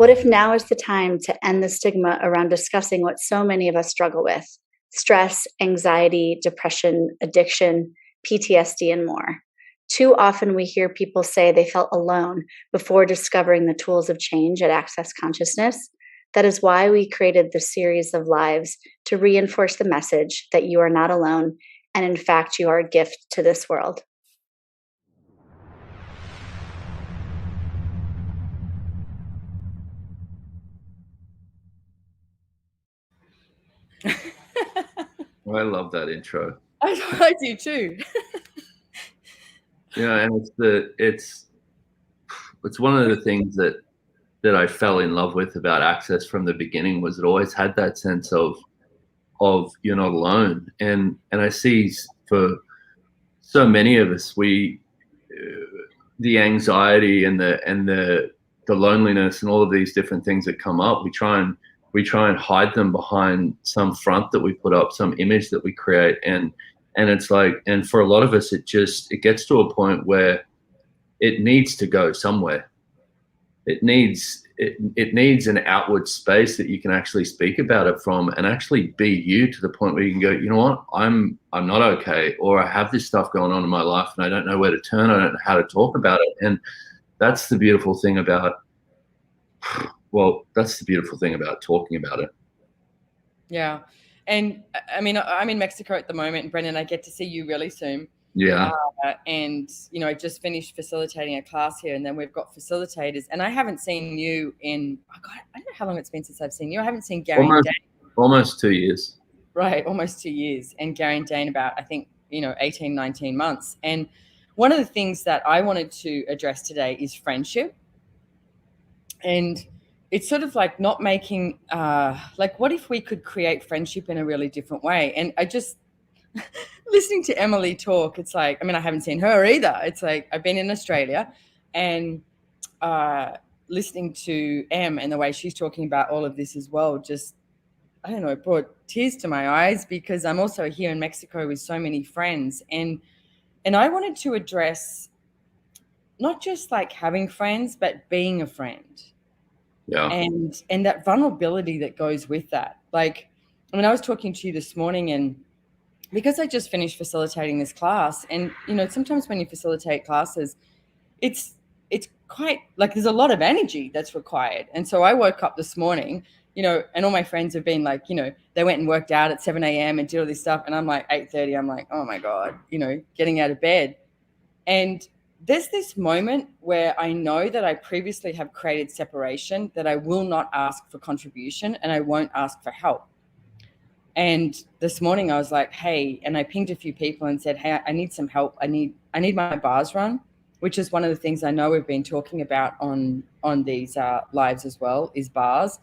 What if now is the time to end the stigma around discussing what so many of us struggle with: stress, anxiety, depression, addiction, PTSD, and more? Too often we hear people say they felt alone before discovering the tools of change at Access Consciousness. That is why we created this series of lives to reinforce the message that you are not alone, and in fact, you are a gift to this world. I love that intro. I do too. And it's one of the things that I fell in love with about Access from the beginning. Was it always had that sense of you're not alone, and I see for so many of us, the anxiety and the loneliness and all of these different things that come up, we try and hide them behind some front that we put up, some image that we create, and it's like, and for a lot of us, it gets to a point where it needs to go somewhere. It needs an outward space that you can actually speak about it from, and actually be you, to the point where you can go, you know what, I'm not okay, or I have this stuff going on in my life and I don't know where to turn, I don't know how to talk about it. And that's the beautiful thing about talking about it. Yeah. And I mean, I'm in Mexico at the moment, and Brendon, I get to see you really soon. Yeah. And, I just finished facilitating a class here, and then we've got facilitators, and I haven't seen you in, I don't know how long it's been since I've seen you. I haven't seen Gary and Dane. Almost 2 years. Right. Almost 2 years. And Gary and Dane about, I think, 18, 19 months. And one of the things that I wanted to address today is friendship. And it's sort of like not making, what if we could create friendship in a really different way? And I just, listening to Emily talk, it's like, I mean, I haven't seen her either. It's like, I've been in Australia, and listening to Em and the way she's talking about all of this as well, just, I don't know, it brought tears to my eyes, because I'm also here in Mexico with so many friends. And I wanted to address not just like having friends, but being a friend. Yeah. And that vulnerability that goes with that. Like, I mean, I was talking to you this morning, and because I just finished facilitating this class, and, sometimes when you facilitate classes, it's quite like there's a lot of energy that's required. And so I woke up this morning, and all my friends have been like, they went and worked out at 7 a.m. and did all this stuff. And I'm like 8:30, I'm like, oh my God, getting out of bed. And there's this moment where I know that I previously have created separation, that I will not ask for contribution and I won't ask for help. And this morning I was like, hey, and I pinged a few people and said, hey, I need some help. I need my bars run, which is one of the things I know we've been talking about on these lives as well, is bars.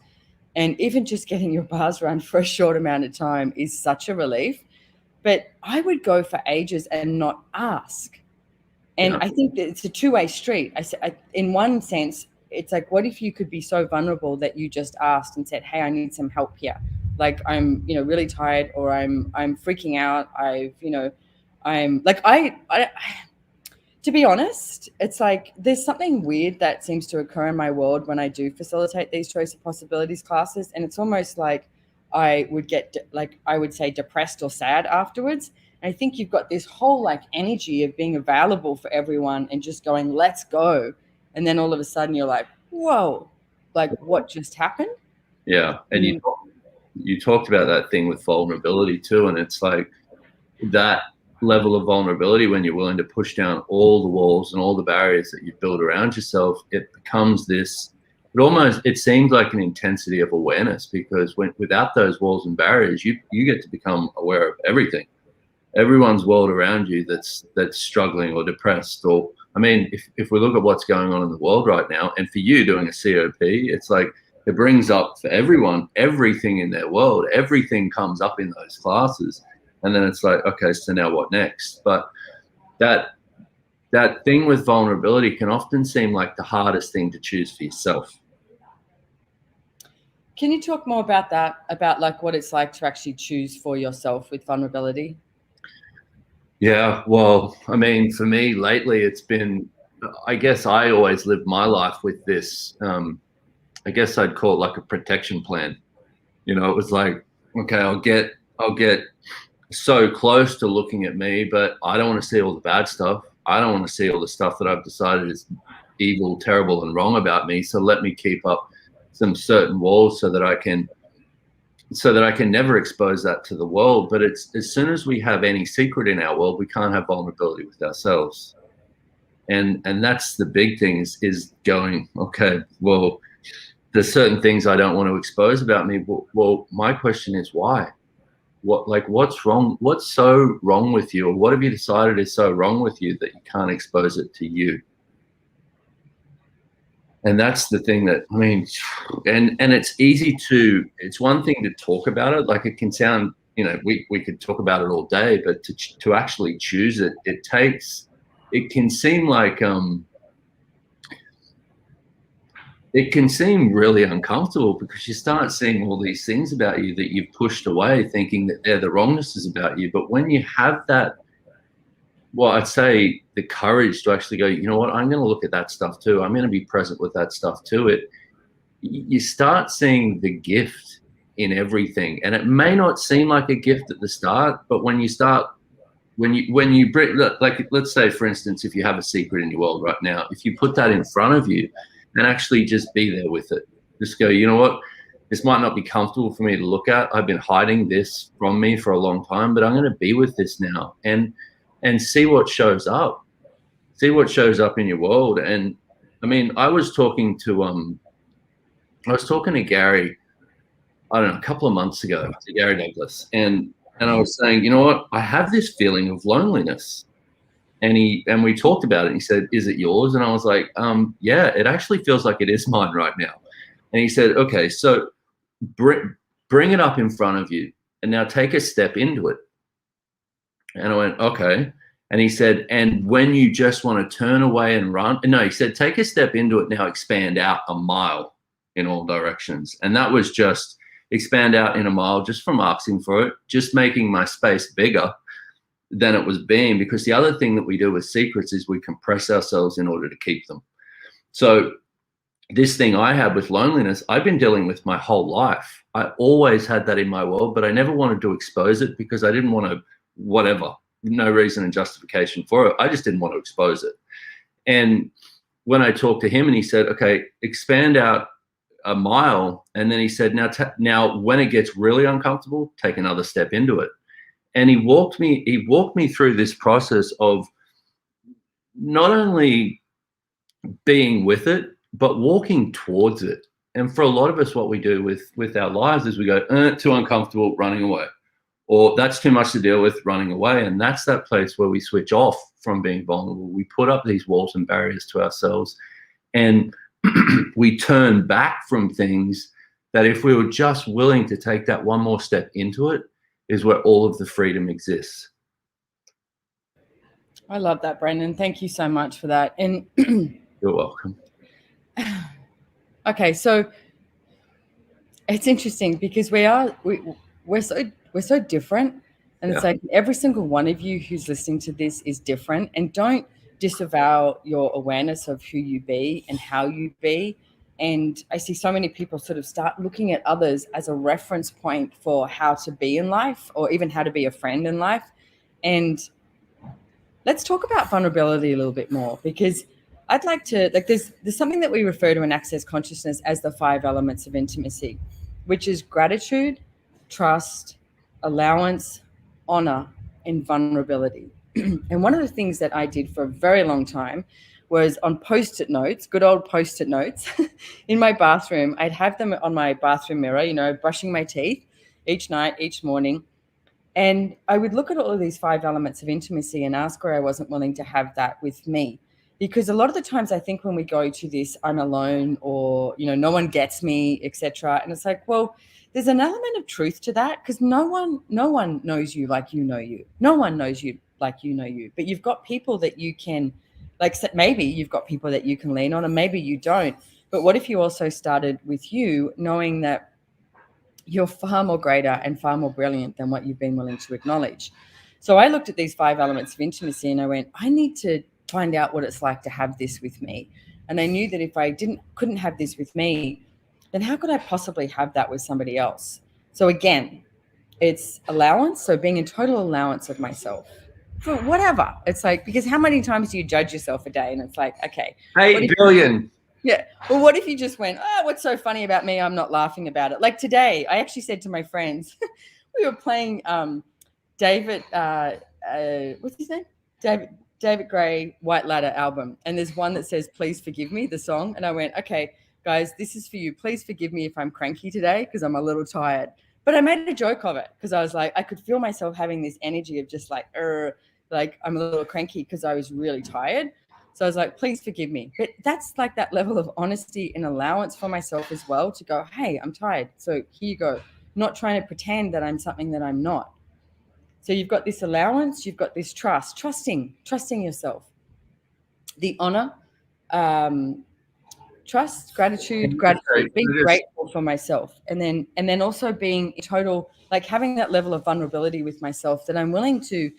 And even just getting your bars run for a short amount of time is such a relief. But I would go for ages and not ask. And I think that it's a two-way street. In one sense, it's like, what if you could be so vulnerable that you just asked and said, hey, I need some help here. Like, I'm, really tired, or I'm freaking out. I'm like, to be honest, it's like there's something weird that seems to occur in my world when I do facilitate these choice of possibilities classes. And it's almost like I would get, I would say, depressed or sad afterwards. And I think you've got this whole energy of being available for everyone and just going, let's go. And then all of a sudden you're like, whoa, like what just happened? Yeah. And you talked about that thing with vulnerability too. And it's like that level of vulnerability, when you're willing to push down all the walls and all the barriers that you've built around yourself, it becomes this, it seems like an intensity of awareness, because without those walls and barriers, you get to become aware of everything. Everyone's world around you that's struggling or depressed, or, I mean, if we look at what's going on in the world right now, and for you doing a COP, it's like it brings up for everyone everything in their world. Everything comes up in those classes, and then it's like, okay, so now what next? But that thing with vulnerability can often seem like the hardest thing to choose for yourself. Can you talk more about that, about what it's like to actually choose for yourself with vulnerability? Yeah, well, I mean, for me lately, it's been, I guess I always lived my life with this I guess I'd call it like a protection plan. You know, it was like, okay, I'll get so close to looking at me, but I don't want to see all the bad stuff. I don't want to see all the stuff that I've decided is evil, terrible, and wrong about me. So let me keep up some certain walls so that I can never expose that to the world. But it's as soon as we have any secret in our world, we can't have vulnerability with ourselves. And that's the big thing is going, okay, well, there's certain things I don't want to expose about me. Well, my question is why? What's wrong? What's so wrong with you? Or what have you decided is so wrong with you that you can't expose it to you? And that's the thing that, I mean, and it's easy to, it's one thing to talk about it. Like it can sound, you know, we could talk about it all day, but to actually choose it, it can seem like, it can seem really uncomfortable because you start seeing all these things about you that you've pushed away thinking that they're the wrongnesses about you. But when you have that, well, I'd say the courage to actually go, you know what, I'm going to look at that stuff too. I'm going to be present with that stuff too. You start seeing the gift in everything. And it may not seem like a gift at the start, but when you start, when you bring, like, let's say, for instance, if you have a secret in your world right now, if you put that in front of you, and actually just be there with it. Just go, you know what? This might not be comfortable for me to look at. I've been hiding this from me for a long time, but I'm going to be with this now and see what shows up. See what shows up in your world. And I mean, I was talking to Gary, I don't know, a couple of months ago, to Gary Douglas, and I was saying, you know what? I have this feeling of loneliness. And we talked about it, and he said, is it yours? And I was like, yeah, it actually feels like it is mine right now. And he said, okay, so bring it up in front of you and now take a step into it. And I went, okay. And he said, and when you just want to turn away and run, no, he said, take a step into it now, expand out a mile in all directions. And that was just expand out in a mile just from asking for it, just making my space bigger than it was being, because the other thing that we do with secrets is we compress ourselves in order to keep them. So this thing I had with loneliness, I've been dealing with my whole life. I always had that in my world, but I never wanted to expose it because I didn't want to, whatever, no reason and justification for it. I just didn't want to expose it. And when I talked to him and he said, okay, expand out a mile. And then he said, now when it gets really uncomfortable, take another step into it. And he walked me through this process of not only being with it, but walking towards it. And for a lot of us, what we do with our lives is we go, too uncomfortable, running away. Or that's too much to deal with, running away. And that's that place where we switch off from being vulnerable. We put up these walls and barriers to ourselves. And we turn back from things that if we were just willing to take that one more step into it, is where all of the freedom exists. I love that, Brendon. Thank you so much for that. And you're welcome. Okay, so it's interesting because we're so different, and it's like every single one of you who's listening to this is different. And don't disavow your awareness of who you be and how you be. And I see so many people sort of start looking at others as a reference point for how to be in life, or even how to be a friend in life. And let's talk about vulnerability a little bit more, because I'd like to, like, there's something that we refer to in Access Consciousness as the 5 elements of intimacy, which is gratitude, trust, allowance, honor, and vulnerability. And one of the things that I did for a very long time was on Post-it notes, good old Post-it notes in my bathroom. I'd have them on my bathroom mirror, you know, brushing my teeth each night, each morning. And I would look at all of these 5 elements of intimacy and ask where I wasn't willing to have that with me. Because a lot of the times I think when we go to this, I'm alone, or, you know, no one gets me, etc. And it's like, well, there's an element of truth to that, because no one knows you like you know you. No one knows you like you know you. But you've got people that you can, like, maybe you've got people that you can lean on, and maybe you don't. But what if you also started with you, knowing that you're far more greater and far more brilliant than what you've been willing to acknowledge? So I looked at these 5 elements of intimacy and I went, I need to find out what it's like to have this with me. And I knew that if I couldn't have this with me, then how could I possibly have that with somebody else? So again, it's allowance. So being in total allowance of myself for whatever. It's like, because how many times do you judge yourself a day? And it's like, okay, 8 billion. Yeah. Well, what if you just went, oh, what's so funny about me? I'm not laughing about it. Like today, I actually said to my friends, we were playing David, what's his name? David Gray, White Ladder album. And there's one that says, Please Forgive Me, the song. And I went, okay, guys, this is for you. Please forgive me if I'm cranky today because I'm a little tired. But I made a joke of it because I was like, I could feel myself having this energy of just like I'm a little cranky because I was really tired. So I was like, please forgive me. But that's like that level of honesty and allowance for myself as well to go, hey, I'm tired. So here you go. Not trying to pretend that I'm something that I'm not. So you've got this allowance, you've got this trusting yourself. The honor, trust, gratitude, being grateful for myself. And then also being total, like having that level of vulnerability with myself that I'm willing to,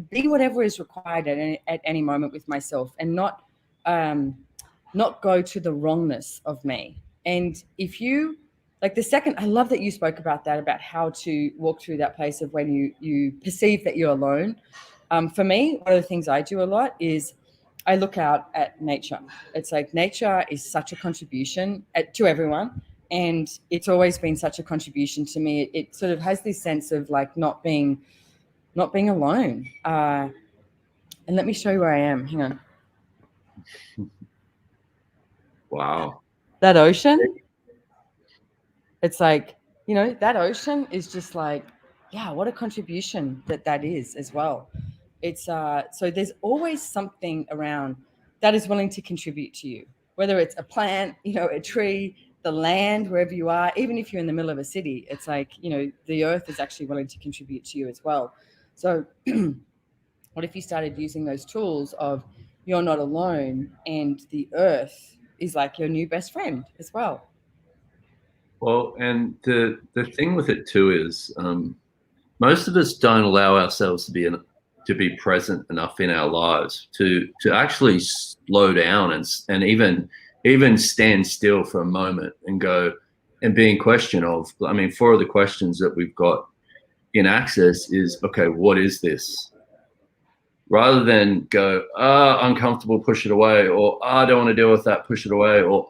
be whatever is required at any moment with myself, and not go to the wrongness of me. And if you like the second, I love that you spoke about that, about how to walk through that place of when you perceive that you're alone. For me, one of the things I do a lot is I look out at nature. It's like nature is such a contribution to everyone. And it's always been such a contribution to me. It sort of has this sense of like not being alone. And let me show you where I am. Hang on. Wow. That ocean. It's like, that ocean is just like, yeah, what a contribution that is as well. It's so there's always something around that is willing to contribute to you, whether it's a plant, a tree, the land, wherever you are. Even if you're in the middle of a city, it's like, the earth is actually willing to contribute to you as well. So what if you started using those tools of you're not alone, and the earth is like your new best friend as well? Well, and the thing with it too is most of us don't allow ourselves to be present enough in our lives to actually slow down and even stand still for a moment and go and be in question of. I mean, 4 of the questions that we've got in Access is, okay, what is this? Rather than go, uncomfortable, push it away, or I don't want to deal with that, push it away, or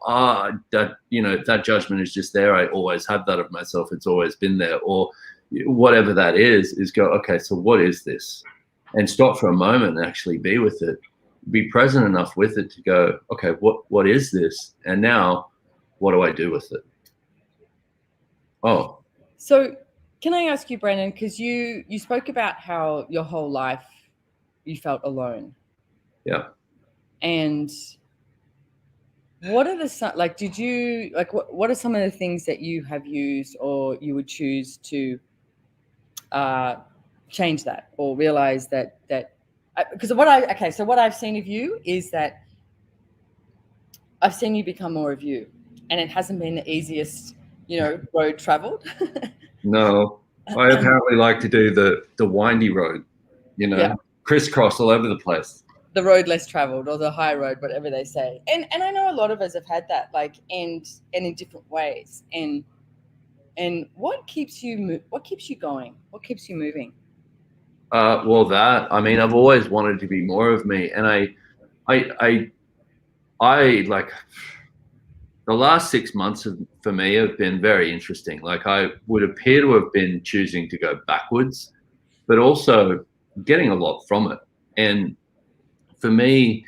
that judgment is just there. I always have that of myself. It's always been there, or whatever that is go, okay, so what is this? And stop for a moment and actually be with it. Be present enough with it to go, okay, what is this? And now what do I do with it? Oh. So can I ask you, Brendon, because you spoke about how your whole life you felt alone. Yeah. And what are what are some of the things that you have used or you would choose to change that, or realize that because what I've seen of you is that I've seen you become more of you, and it hasn't been the easiest, road traveled. No, I apparently like to do the windy road, Yeah. Crisscross all over the place. The road less traveled, or the high road, whatever they say. And I know a lot of us have had that, like, and in different ways. And what keeps you going? What keeps you moving? Well, I've always wanted to be more of me, and I like the last 6 months for me have been very interesting. Like, I would appear to have been choosing to go backwards, but also getting a lot from it. And for me,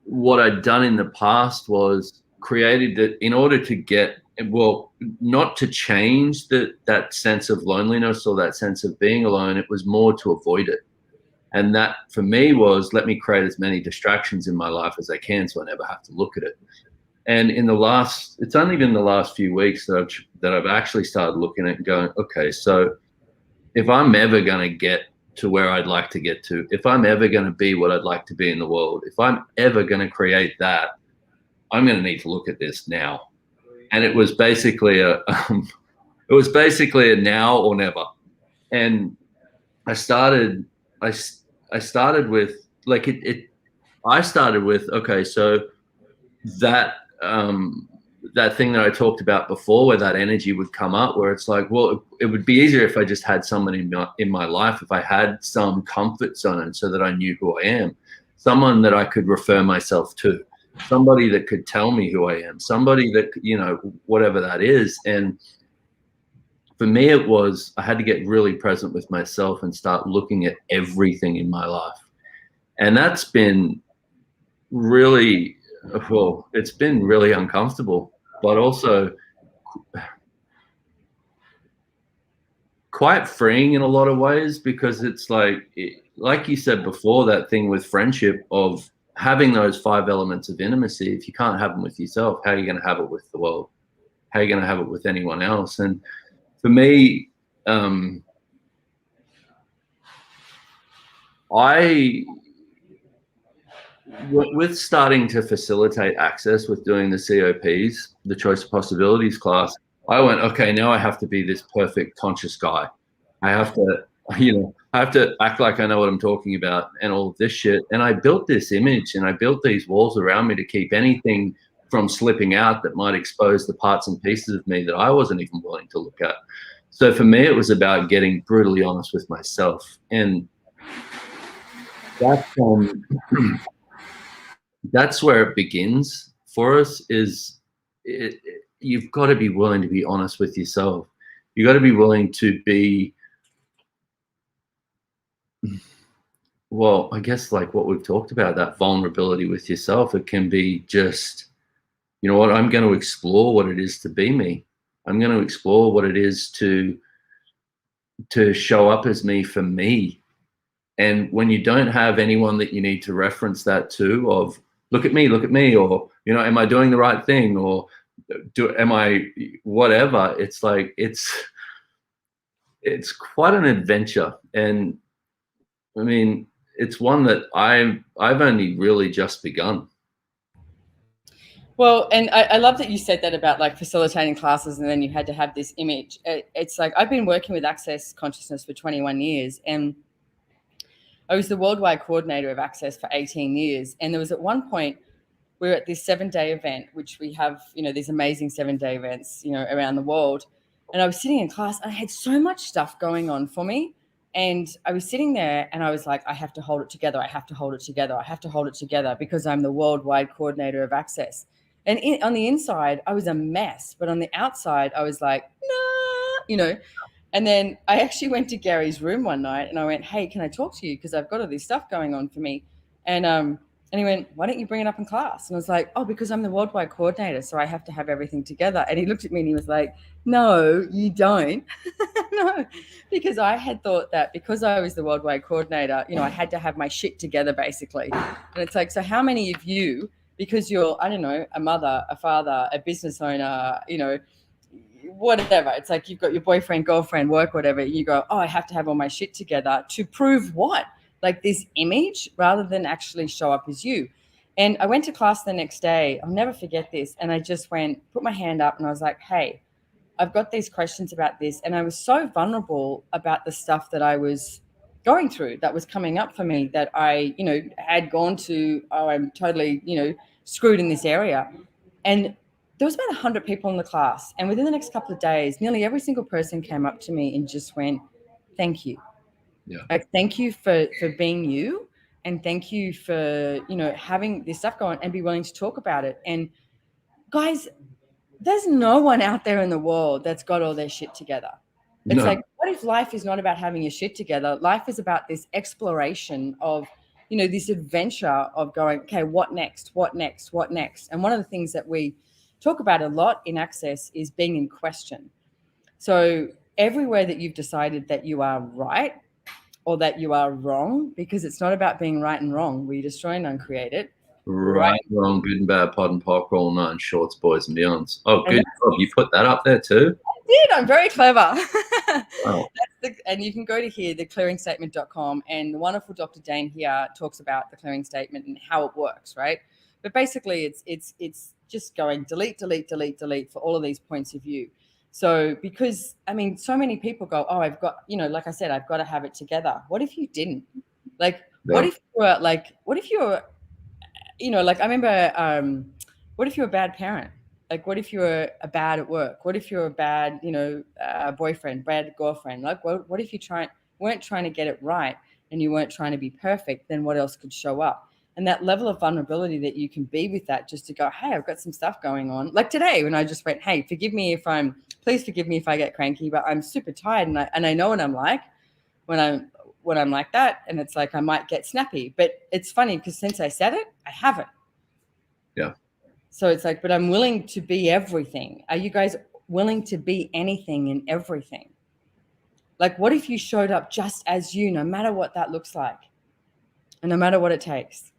what I'd done in the past was created that in order to get, well, not to change that sense of loneliness or that sense of being alone, it was more to avoid it. And that for me was, let me create as many distractions in my life as I can so I never have to look at it. And it's only been the last few weeks that I've actually started looking at it and going, okay, so if I'm ever going to get to where I'd like to get to, if I'm ever going to be what I'd like to be in the world, if I'm ever going to create that, I'm going to need to look at this now. And it was basically a now or never. And I started with okay, so that that thing that I talked about before, where that energy would come up, where it's like, well, it would be easier if I just had someone in my life, if I had some comfort zone so that I knew who I am, someone that I could refer myself to, somebody that could tell me who I am, somebody that, you know, whatever that is. And for me, it was, I had to get really present with myself and start looking at everything in my life. And that's been really, well, it's been really uncomfortable, but also quite freeing in a lot of ways, because it's like you said before, that thing with friendship of having those 5 elements of intimacy. If you can't have them with yourself, how are you going to have it with the world? How are you going to have it with anyone else? And for me, with starting to facilitate access, with doing the COPs, the Choice of Possibilities class, I went, okay, now I have to be this perfect conscious guy. I have to, you know, I have to act like I know what I'm talking about and all of this shit. And I built this image and I built these walls around me to keep anything from slipping out that might expose the parts and pieces of me that I wasn't even willing to look at. So for me, it was about getting brutally honest with myself. And that's where it begins for us. You've got to be willing to be honest with yourself. You've got to be willing to be, well, I guess like what we've talked about, that vulnerability with yourself. It can be just, you know what, I'm going to explore what it is to be me. I'm going to explore what it is to show up as me for me. And when you don't have anyone that you need to reference that to, of look at me, or, you know, am I doing the right thing, or am I whatever? It's like, it's quite an adventure. And I mean, it's one that I've only really just begun. Well, and I love that you said that about like facilitating classes and then you had to have this image. It's like, I've been working with Access Consciousness for 21 years, and I was the worldwide coordinator of Access for 18 years. And there was at one point, we were at this 7-day event, which we have, you know, these amazing 7-day events, you know, around the world. And I was sitting in class and I had so much stuff going on for me. And I was sitting there and I was like, I have to hold it together. I have to hold it together. I have to hold it together because I'm the worldwide coordinator of Access. And on the inside, I was a mess. But on the outside, I was like, nah, you know. And then I actually went to Gary's room one night and I went, hey, can I talk to you? Because I've got all this stuff going on for me. And he went, why don't you bring it up in class? And I was like, oh, because I'm the worldwide coordinator, so I have to have everything together. And he looked at me and he was like, no, you don't. No, because I had thought that because I was the worldwide coordinator, you know, I had to have my shit together, basically. And it's like, so how many of you, because you're, I don't know, a mother, a father, a business owner, you know, whatever, it's like you've got your boyfriend, girlfriend, work, whatever, you go, oh, I have to have all my shit together to prove what? Like this image, rather than actually show up as you. And I went to class the next day. I'll never forget this. And I just put my hand up and I was like, hey, I've got these questions about this. And I was so vulnerable about the stuff that I was going through, that was coming up for me, that I, you know, had gone to, oh, I'm totally, you know, screwed in this area. And there was about 100 people in the class. And within the next couple of days, nearly every single person came up to me and just went, thank you. Yeah. Like, thank you for being you, and thank you for, you know, having this stuff going and be willing to talk about it. And guys, there's no one out there in the world that's got all their shit together. It's like, what if life is not about having your shit together? Life is about this exploration of, you know, this adventure of going, okay, what next? What next? What next? And one of the things that we talk about a lot in Access is being in question. So everywhere that you've decided that you are right or that you are wrong, because it's not about being right and wrong. We destroy and uncreate it. Right, wrong, good and bad, pod and pock, roll 9 shorts, boys and beyonds. Oh, good job. You put that up there too? I did. I'm very clever. Wow. And you can go to here, theclearingstatement.com, and the wonderful Dr. Dane here talks about the clearing statement and how it works, right? But basically, it's just going delete, delete, delete, delete for all of these points of view. So because, I mean, so many people go, oh, I've got, you know, like I said, I've got to have it together. What if you didn't? Like, what if you were like, what if you're, you know, like I remember, what if you're a bad parent? Like, what if you're a bad at work? What if you're a bad, boyfriend, bad girlfriend? Like, what if you weren't trying to get it right and you weren't trying to be perfect? Then what else could show up? And that level of vulnerability that you can be with that, just to go, hey, I've got some stuff going on. Like today, when I just went, hey, please forgive me if I get cranky, but I'm super tired, and I know what I'm like when I'm like that, and it's like I might get snappy. But it's funny because since I said it, I haven't. Yeah. So it's like, but I'm willing to be everything. Are you guys willing to be anything and everything? Like, what if you showed up just as you, no matter what that looks like, and no matter what it takes?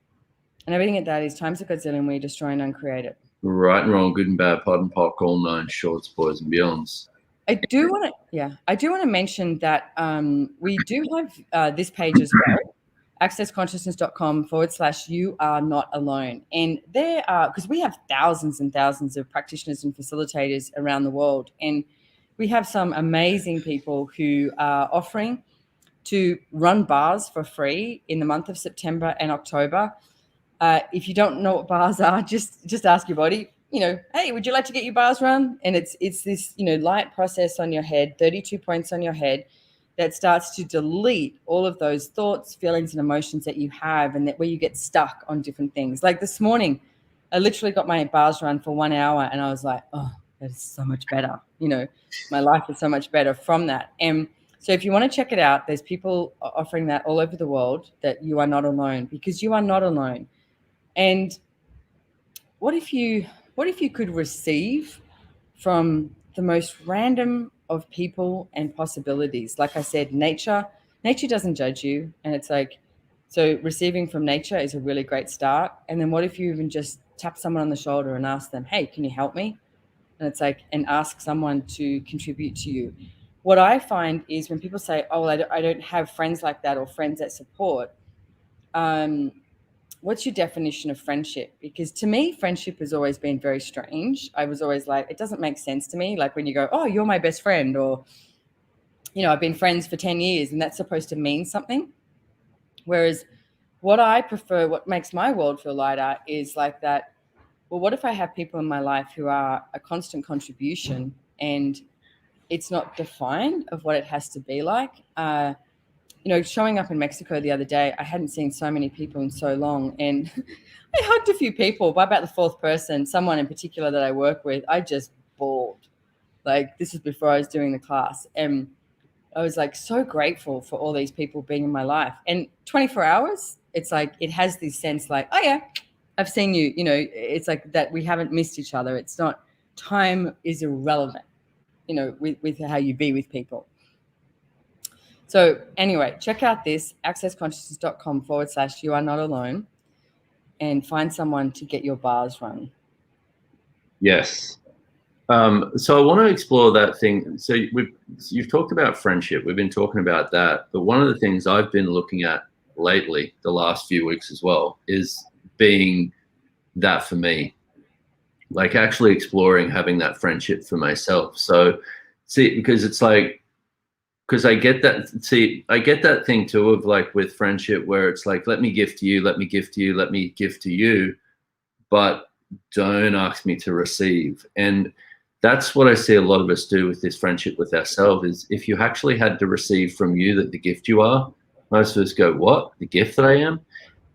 And everything at that is times a gazillion, we destroy and uncreate it. Right and wrong, good and bad, pod and pock, all known, shorts, boys and beyonds. I do want to mention that we do have this page as well, accessconsciousness.com/you are not alone. And there are, because we have thousands and thousands of practitioners and facilitators around the world. And we have some amazing people who are offering to run bars for free in the month of September and October. If you don't know what bars are, just ask your body, hey, would you like to get your bars run? And it's this, light process on your head, 32 points on your head, that starts to delete all of those thoughts, feelings, and emotions that you have, and that where you get stuck on different things. Like this morning, I literally got my bars run for 1 hour, and I was like, oh, that is so much better. My life is so much better from that. And so if you want to check it out, there's people offering that all over the world, that you are not alone, because you are not alone. And what if you could receive from the most random of people and possibilities? Like I said, nature doesn't judge you. And it's like, so receiving from nature is a really great start. And then what if you even just tap someone on the shoulder and ask them, hey, can you help me? And it's like, and ask someone to contribute to you. What I find is when people say, oh, well, I don't have friends like that, or friends that support, what's your definition of friendship? Because to me, friendship has always been very strange. I was always like, it doesn't make sense to me. Like when you go, oh, you're my best friend, or, I've been friends for 10 years, and that's supposed to mean something. Whereas what I prefer, what makes my world feel lighter, is like that, well, what if I have people in my life who are a constant contribution, and it's not defined of what it has to be like? Showing up in Mexico the other day, I hadn't seen so many people in so long, and I hugged a few people. By about the fourth person, someone in particular that I work with, I just bawled. Like, this is before I was doing the class, and I was like so grateful for all these people being in my life. And 24 hours, it's like it has this sense like, oh yeah, I've seen you. It's like that we haven't missed each other. It's not, time is irrelevant, with how you be with people. So anyway, check out this, accessconsciousness.com/you are not alone, and find someone to get your bars run. Yes. So I want to explore that thing. So you've talked about friendship. We've been talking about that. But one of the things I've been looking at lately, the last few weeks as well, is being that for me. Like actually exploring having that friendship for myself. So see, because it's like, because I get that thing too of like with friendship where it's like, let me gift you, let me gift you, let me gift to you, but don't ask me to receive. And that's what I see a lot of us do with this friendship with ourselves is if you actually had to receive from you that the gift you are, most of us go, what? The gift that I am?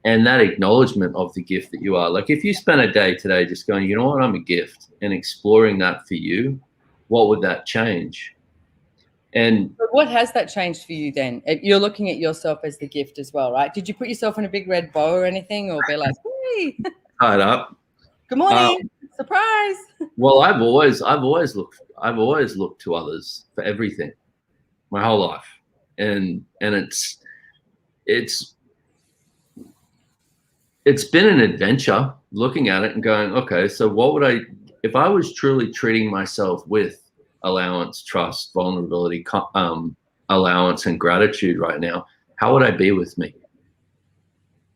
And that acknowledgement of the gift that you are. Like if you spent a day today just going, you know what, I'm a gift, and exploring that for you, what would that change? And what has that changed for you then? You're looking at yourself as the gift as well, right? Did you put yourself in a big red bow or anything, or be like, hey, tied up? Good morning, surprise. Well, I've always looked to others for everything, my whole life, and it's been an adventure looking at it and going, okay, so what would if I was truly treating myself with allowance, trust, vulnerability, allowance, and gratitude right now, how would I be with me?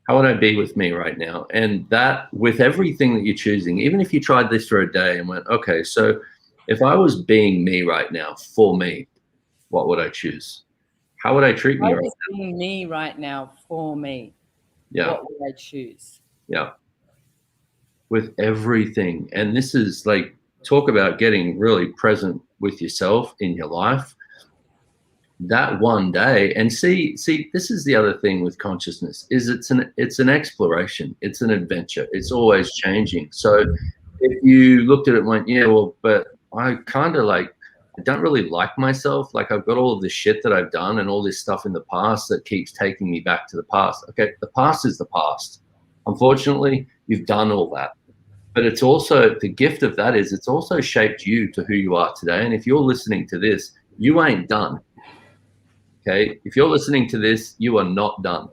How would I be with me right now? And that with everything that you're choosing, even if you tried this for a day and went, okay, so if I was being me right now for me, what would I choose? How would I treat me right now? Being me right now for me. Yeah. What would I choose? Yeah. With everything. And this is like, talk about getting really present with yourself in your life, that one day, and see, this is the other thing with consciousness, is it's an exploration, it's an adventure, it's always changing. So if you looked at it and went, yeah, well, but I kind of like, I don't really like myself. Like, I've got all of this shit that I've done and all this stuff in the past that keeps taking me back to the past. Okay, the past is the past. Unfortunately, you've done all that. But it's also, the gift of that is it's also shaped you to who you are today. And if you're listening to this, you ain't done. Okay, if you're listening to this, you are not done.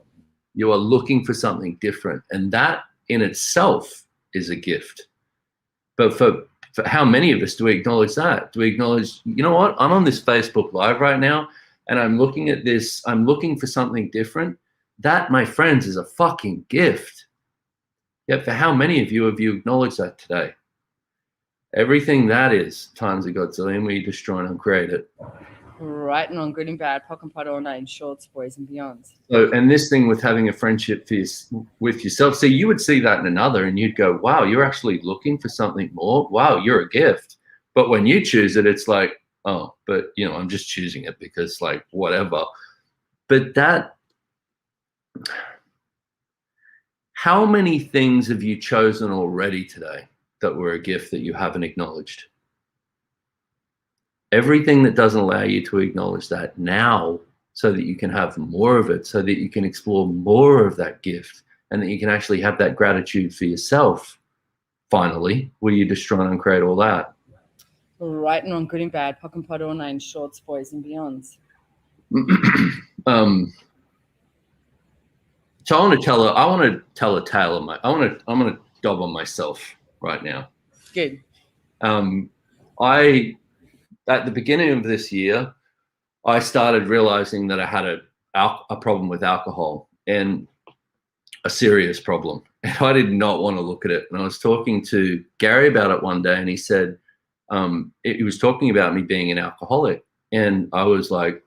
You are looking for something different. And that in itself is a gift. But for how many of us do we acknowledge that? Do we acknowledge, you know what, I'm on this Facebook Live right now and I'm looking at this, I'm looking for something different. That, my friends, is a fucking gift. Yet for how many of you have you acknowledged that today? Everything that is times a godzillion, we destroy and uncreate it. Right and wrong, good and bad, pock and pot all night, shorts, boys and beyonds. So, and this thing with having a friendship with yourself, so you would see that in another and you'd go, wow, you're actually looking for something more. Wow, you're a gift. But when you choose it, it's like, oh, but you know, I'm just choosing it because like whatever. But that, how many things have you chosen already today that were a gift that you haven't acknowledged? Everything that doesn't allow you to acknowledge that now, so that you can have more of it, so that you can explore more of that gift, and that you can actually have that gratitude for yourself. Finally, will you destroy and create all that? Right and wrong, good and bad, pock and pot all night, shorts, boys and beyonds. So I want to tell a tale of my. I'm gonna dob on myself right now. Good. At the beginning of this year, I started realizing that I had a problem with alcohol, and a serious problem. And I did not want to look at it. And I was talking to Gary about it one day, and he said, he was talking about me being an alcoholic. And I was like,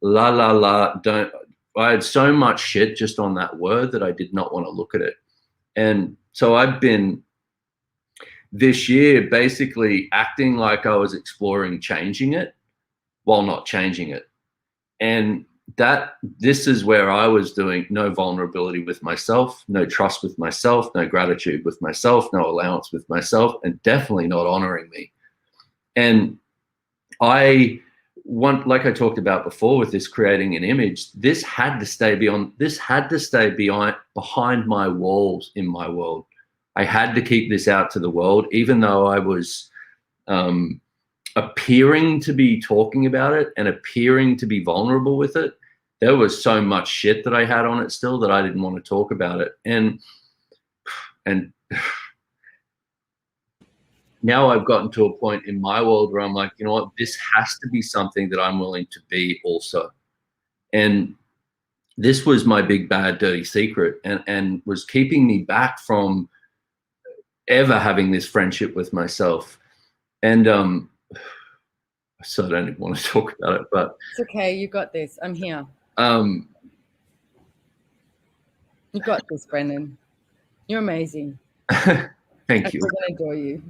la, la, la, don't. I had so much shit just on that word that I did not want to look at it. And so I've been this year basically acting like I was exploring changing it while not changing it. And this is where I was doing no vulnerability with myself, no trust with myself, no gratitude with myself, no allowance with myself, and definitely not honoring me. And like I talked about before with this creating an image, this had to stay behind my walls in my world. I had to keep this out to the world, even though I was appearing to be talking about it and appearing to be vulnerable with it. There was so much shit that I had on it still that I didn't want to talk about it. And now I've gotten to a point in my world where I'm like, you know what, this has to be something that I'm willing to be also. And this was my big, bad, dirty secret, and was keeping me back from ever having this friendship with myself. And so I don't even want to talk about it, but it's okay. You got this. I'm here. You got this, Brendon. You're amazing. Thank you. I'm gonna adore you.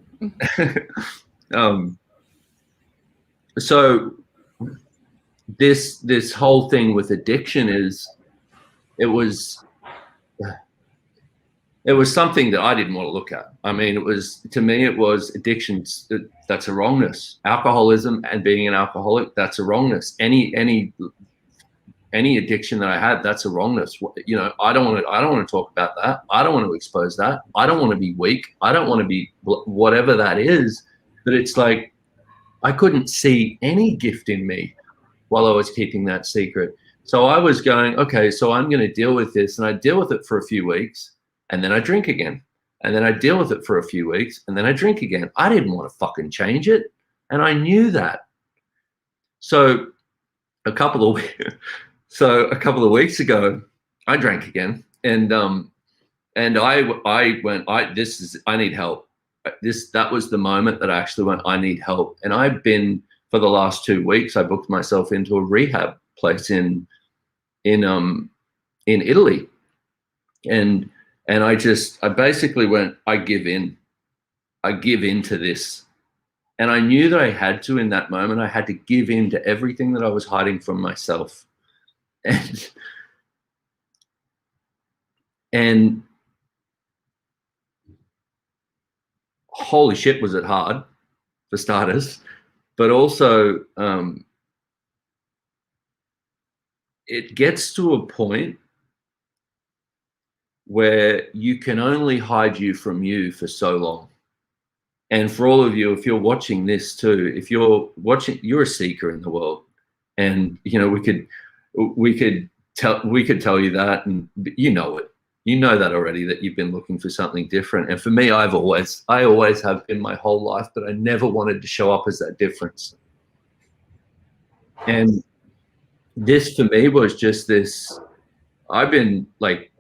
So this whole thing with addiction it was something that I didn't want to look at. I mean, to me it was addiction. That's a wrongness. Alcoholism and being an alcoholic, that's a wrongness. Any addiction that I had, that's a wrongness. You know, I don't want to talk about that. I don't want to expose that. I don't want to be weak. I don't want to be whatever that is. But it's like, I couldn't see any gift in me while I was keeping that secret. So I was going, okay, so I'm going to deal with this. And I deal with it for a few weeks, and then I drink again. And then I deal with it for a few weeks, and then I drink again. I didn't want to fucking change it. And I knew that. So a couple of weeks ago, I drank again, and I went, I need help. That was the moment that I actually went, I need help. And I've been, for the last 2 weeks, I booked myself into a rehab place in Italy, and I basically went, I give in to this. And I knew that I had to, in that moment, I had to give in to everything that I was hiding from myself. And holy shit, was it hard, for starters. But also, it gets to a point where you can only hide you from you for so long. And for all of you, if you're watching this too, if you're watching, you're a seeker in the world. And, you know, we could tell you that, and you know it. You know that already, that you've been looking for something different. And for me, I always have in my whole life, but I never wanted to show up as that difference. And this for me was just this, I've been like,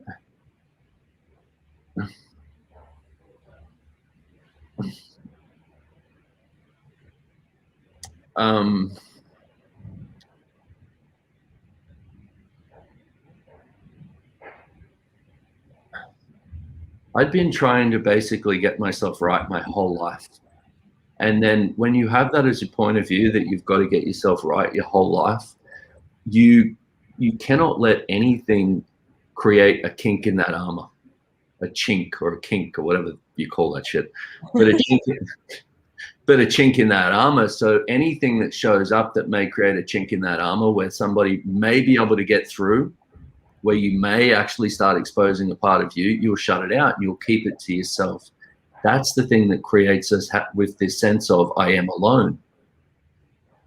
I'd been trying to basically get myself right my whole life. And then when you have that as a point of view, that you've got to get yourself right your whole life, you cannot let anything create a kink in that armor, a chink or a kink or whatever you call that shit. But a chink in that armor. So anything that shows up that may create a chink in that armor, where somebody may be able to get through, where you may actually start exposing a part of you, you'll shut it out and you'll keep it to yourself. That's the thing that creates us with this sense of I am alone,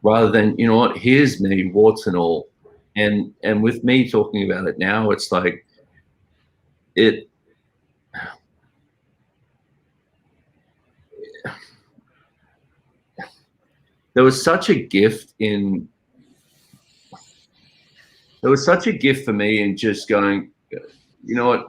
rather than, you know what, here's me, warts and all. And with me talking about it now, it's like there was such a gift for me in just going, you know what,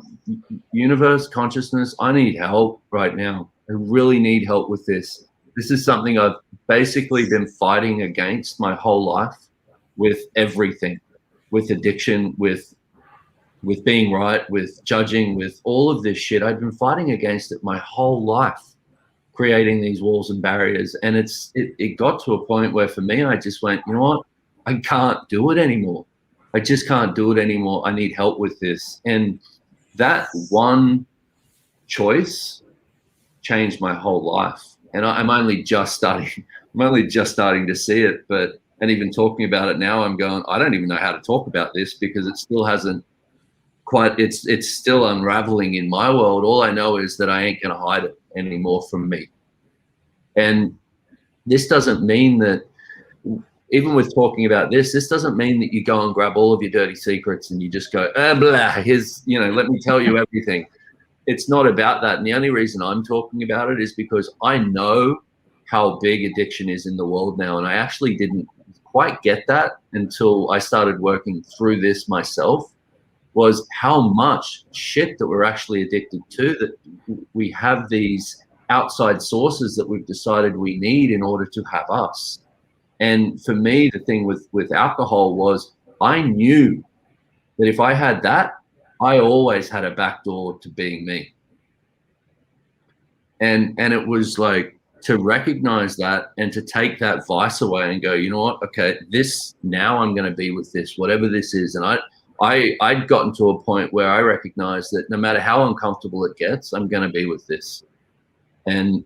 universe, consciousness, I need help right now. I really need help with this. This is something I've basically been fighting against my whole life, with everything, with addiction, with being right, with judging, with all of this shit. I've been fighting against it my whole life, creating these walls and barriers. And it got to a point where for me, I just went, you know what, I can't do it anymore. I just can't do it anymore. I need help with this. And that one choice changed my whole life. And I'm only just starting to see it. And even talking about it now, I'm going, I don't even know how to talk about this, because it still hasn't quite, it's still unraveling in my world. All I know is that I ain't going to hide it anymore from me. And this doesn't mean that, even with talking about this doesn't mean that you go and grab all of your dirty secrets and you just go, blah, here's, you know, let me tell you everything. It's not about that. And the only reason I'm talking about it is because I know how big addiction is in the world now. And I actually didn't quite get that until I started working through this myself, was how much shit that we're actually addicted to, that we have these outside sources that we've decided we need in order to have us. And for me, the thing with alcohol was, I knew that if I had that, I always had a back door to being me. And it was like, to recognize that and to take that vice away and go, you know what, okay, this, now I'm going to be with this, whatever this is. And I'd gotten to a point where I recognized that no matter how uncomfortable it gets, I'm going to be with this. And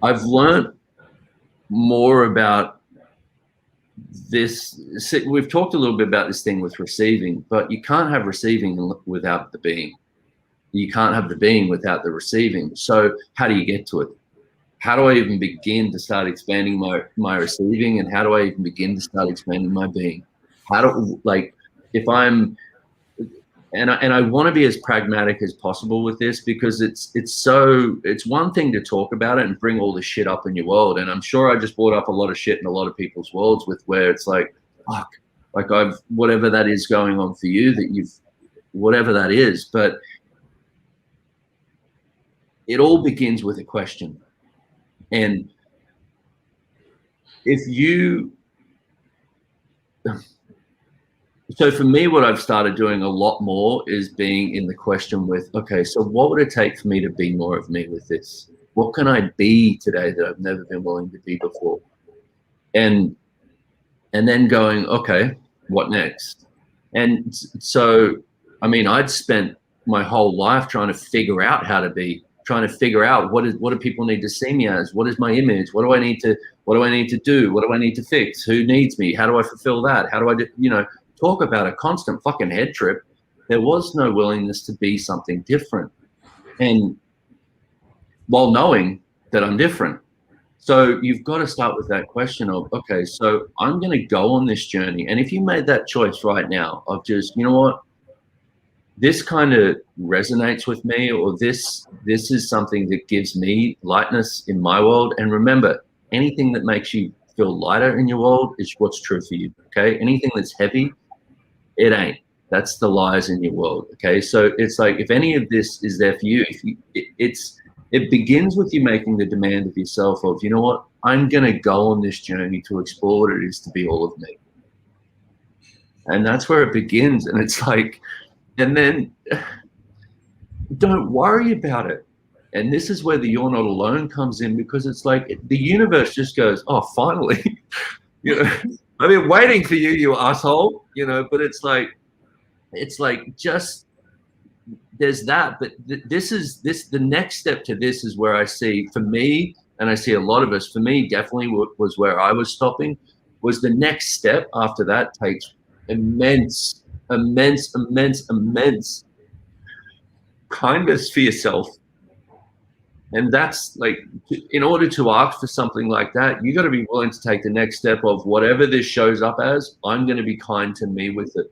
I've learned more about this. We've talked a little bit about this thing with receiving, but you can't have receiving without the being. You can't have the being without the receiving. So how do you get to it? How do I even begin to start expanding my receiving? And how do I even begin to start expanding my being? If I'm, and I want to be as pragmatic as possible with this, because it's one thing to talk about it and bring all this shit up in your world. And I'm sure I just brought up a lot of shit in a lot of people's worlds, with where it's like, fuck, like whatever that is going on for you, whatever that is. But it all begins with a question. And if you So for me, what I've started doing a lot more is being in the question with, okay, so what would it take for me to be more of me with this? What can I be today that I've never been willing to be before? And then going, okay, what next? And so, I mean, I'd spent my whole life trying to figure out how to be, trying to figure out what do people need to see me as? What is my image? What do I need to do? What do I need to fix? Who needs me? How do I fulfill that? How do I do, talk about a constant fucking head trip. There was no willingness to be something different. And while knowing that I'm different. So you've got to start with that question of, okay, so I'm going to go on this journey. And if you made that choice right now of just, you know what, this kind of resonates with me, or this is something that gives me lightness in my world. And remember, anything that makes you feel lighter in your world is what's true for you. Okay. Anything that's heavy, it ain't. That's the lies in your world. Okay. So it's like, if any of this is there for you, it begins with you making the demand of yourself of, you know what, I'm going to go on this journey to explore what it is to be all of me. And that's where it begins. And it's like, and then don't worry about it. And this is where the you're not alone comes in, because it's like the universe just goes, oh, finally, I've been waiting for you, you asshole, but it's like just, there's that, but the next step to this is where I see, for me, and I see a lot of us, for me, definitely was where I was stopping, was the next step after that takes immense kindness for yourself. And that's like, in order to ask for something like that, you got to be willing to take the next step of whatever this shows up as, I'm going to be kind to me with it.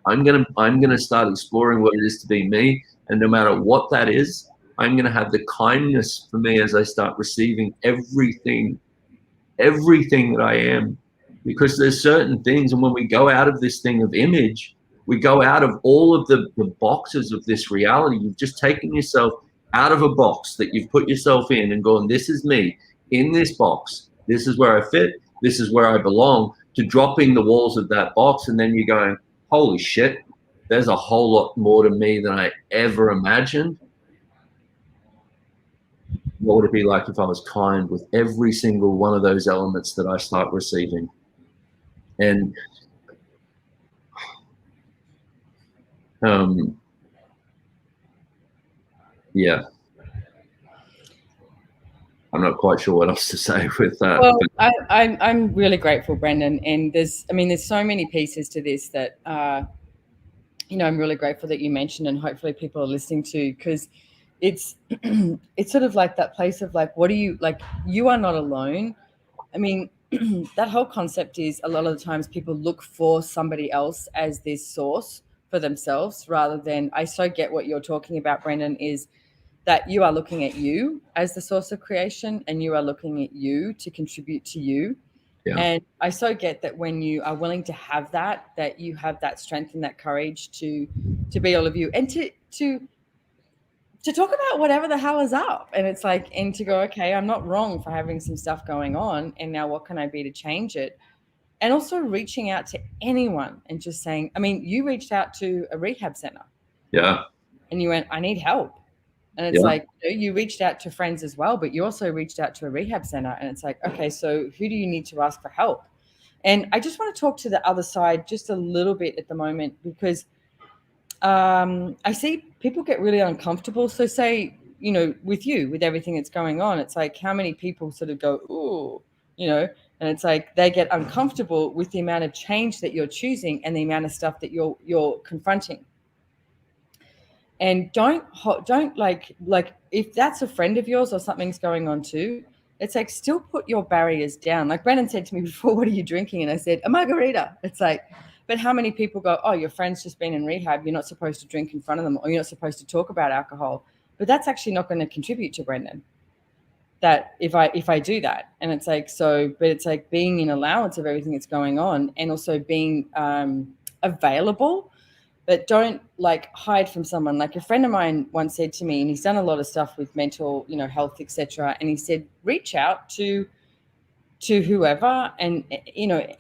I'm gonna start exploring what it is to be me, and no matter what that is, I'm gonna have the kindness for me as I start receiving everything that I am, because there's certain things, and when we go out of this thing of image, we go out of all of the boxes of this reality. You've just taken yourself out of a box that you've put yourself in and gone, this is me in this box. This is where I fit. This is where I belong. To dropping the walls of that box, and then you're going, holy shit, there's a whole lot more to me than I ever imagined. What would it be like if I was kind with every single one of those elements that I start receiving? And yeah, I'm not quite sure what else to say with that. Well, I'm really grateful, Brendon, and there's so many pieces to this that I'm really grateful that you mentioned, and hopefully people are listening to, because it's sort of like that place of like, what do you like? You are not alone. I mean, that whole concept is, a lot of the times people look for somebody else as this source for themselves, rather than, I so get what you're talking about, Brendon, is that you are looking at you as the source of creation, and you are looking at you to contribute to you. Yeah. And I so get that when you are willing to have that you have that strength and that courage to be all of you, and to talk about whatever the hell is up. And it's like, and to go, okay, I'm not wrong for having some stuff going on, and now what can I be to change it? And also reaching out to anyone and just saying, I mean, you reached out to a rehab center. Yeah. And you went, I need help. And it's like, you reached out to friends as well, but you also reached out to a rehab center. And it's like, okay, so who do you need to ask for help? And I just want to talk to the other side just a little bit at the moment, because I see people get really uncomfortable. So say, with you, with everything that's going on, it's like, how many people sort of go, ooh, and it's like they get uncomfortable with the amount of change that you're choosing and the amount of stuff that you're confronting. And don't like if that's a friend of yours or something's going on too, it's like, still put your barriers down. Like Brendon said to me before, what are you drinking? And I said, a margarita. It's like, but how many people go, oh, your friend's just been in rehab, you're not supposed to drink in front of them, or you're not supposed to talk about alcohol. But that's actually not going to contribute to Brendon. That if I do that, and it's like, so, but it's like being in allowance of everything that's going on, and also being available. But don't like hide from someone. Like a friend of mine once said to me, and he's done a lot of stuff with mental, health, etc. And he said, reach out to whoever, and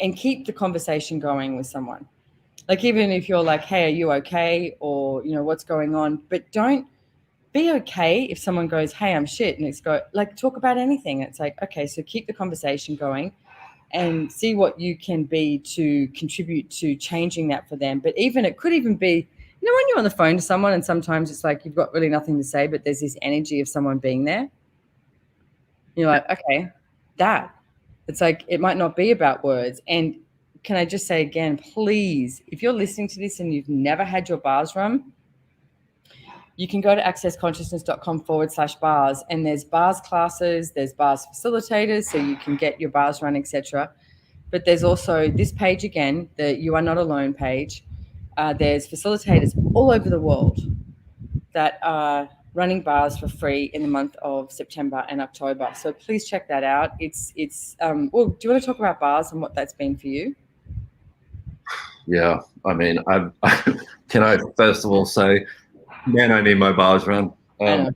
and keep the conversation going with someone. Like, even if you're like, hey, are you okay? Or, you know, what's going on? But don't be okay if someone goes, hey, I'm shit. And it's like, talk about anything. It's like, okay, so keep the conversation going and see what you can be to contribute to changing that for them. But even, it could even be, you know, when you're on the phone to someone and sometimes it's like you've got really nothing to say, but there's this energy of someone being there. You're like, okay, that. It's like, it might not be about words. And can I just say again, please, if you're listening to this and you've never had your bars run, you can go to accessconsciousness.com/bars, and there's bars classes, there's bars facilitators, so you can get your bars run, etc. But there's also this page again, the You Are Not Alone page. There's facilitators all over the world that are running bars for free in the month of September and October. So please check that out. Well, do you want to talk about bars and what that's been for you? Yeah, I mean, can I first of all say, man, I need my bars run. But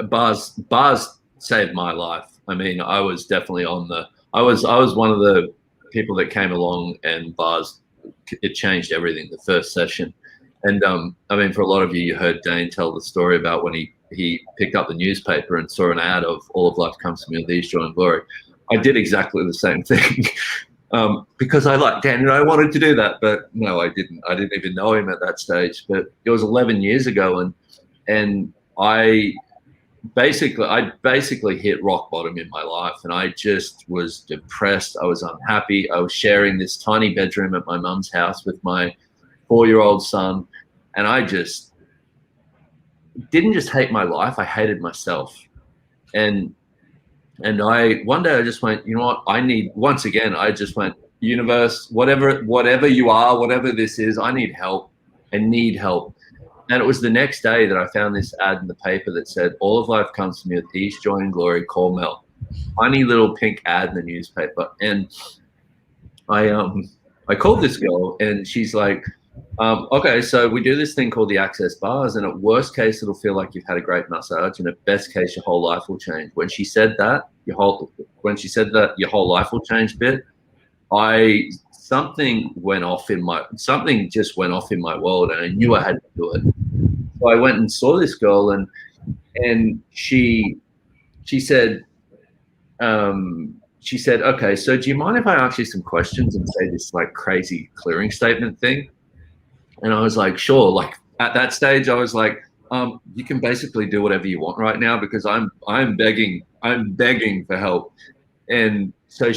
bars saved my life. I mean, I was definitely I was one of the people that came along, and bars, it changed everything. The first session, and I mean, for a lot of you heard Dane tell the story about when he picked up the newspaper and saw an ad of all of life comes to me with ease, joy, and glory. I did exactly the same thing. Because I like Dan and I wanted to do that, but no, I didn't. I didn't even know him at that stage. But it was 11 years ago, and I basically hit rock bottom in my life, and I just was depressed. I was unhappy. I was sharing this tiny bedroom at my mum's house with my 4-year-old son, and I just didn't just hate my life. I hated myself, and one day I just went, you know what? I just went, universe, whatever you are, whatever this is, I need help. I need help. And it was the next day that I found this ad in the paper that said, all of life comes to me with ease, joy, and glory, call Mel. Tiny little pink ad in the newspaper. And I called this girl, and she's like, okay, so we do this thing called the Access Bars, and at worst case, it'll feel like you've had a great massage, and at best case, your whole life will change. When she said that, your whole life will change bit, something just went off in my world, and I knew I had to do it. So I went and saw this girl, and she said, okay, so do you mind if I ask you some questions and say this like crazy clearing statement thing? And I was like, sure. Like at that stage, I was like, you can basically do whatever you want right now, because I'm begging for help. And so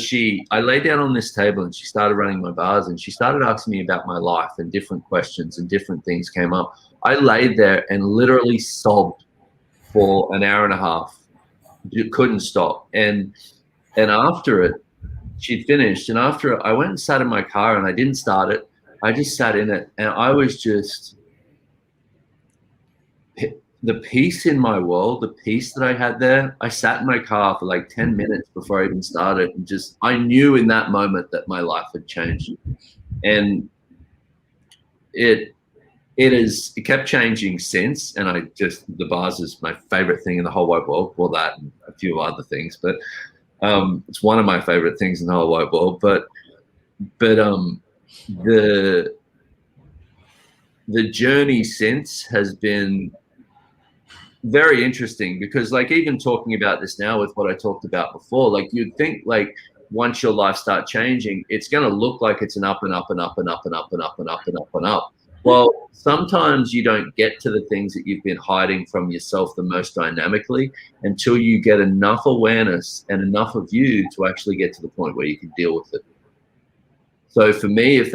I lay down on this table, and she started running my bars, and she started asking me about my life, and different questions and different things came up. I laid there and literally sobbed for an hour and a half. You couldn't stop. And after it, she'd finished. And after it, I went and sat in my car, and I didn't start it. I just sat in it, and I was just, the peace in my world, the peace that I had there. I sat in my car for like 10 minutes before I even started, and I knew in that moment that my life had changed. And it kept changing since. And the bars is my favorite thing in the whole wide world. Well, that and a few other things, but it's one of my favorite things in the whole wide world. But the journey since has been very interesting, because like even talking about this now with what I talked about before, like you'd think like once your life starts changing, it's going to look like it's an up and up and up and up and up and up and up and up and up. Well, sometimes you don't get to the things that you've been hiding from yourself the most dynamically until you get enough awareness and enough of you to actually get to the point where you can deal with it. So for me, if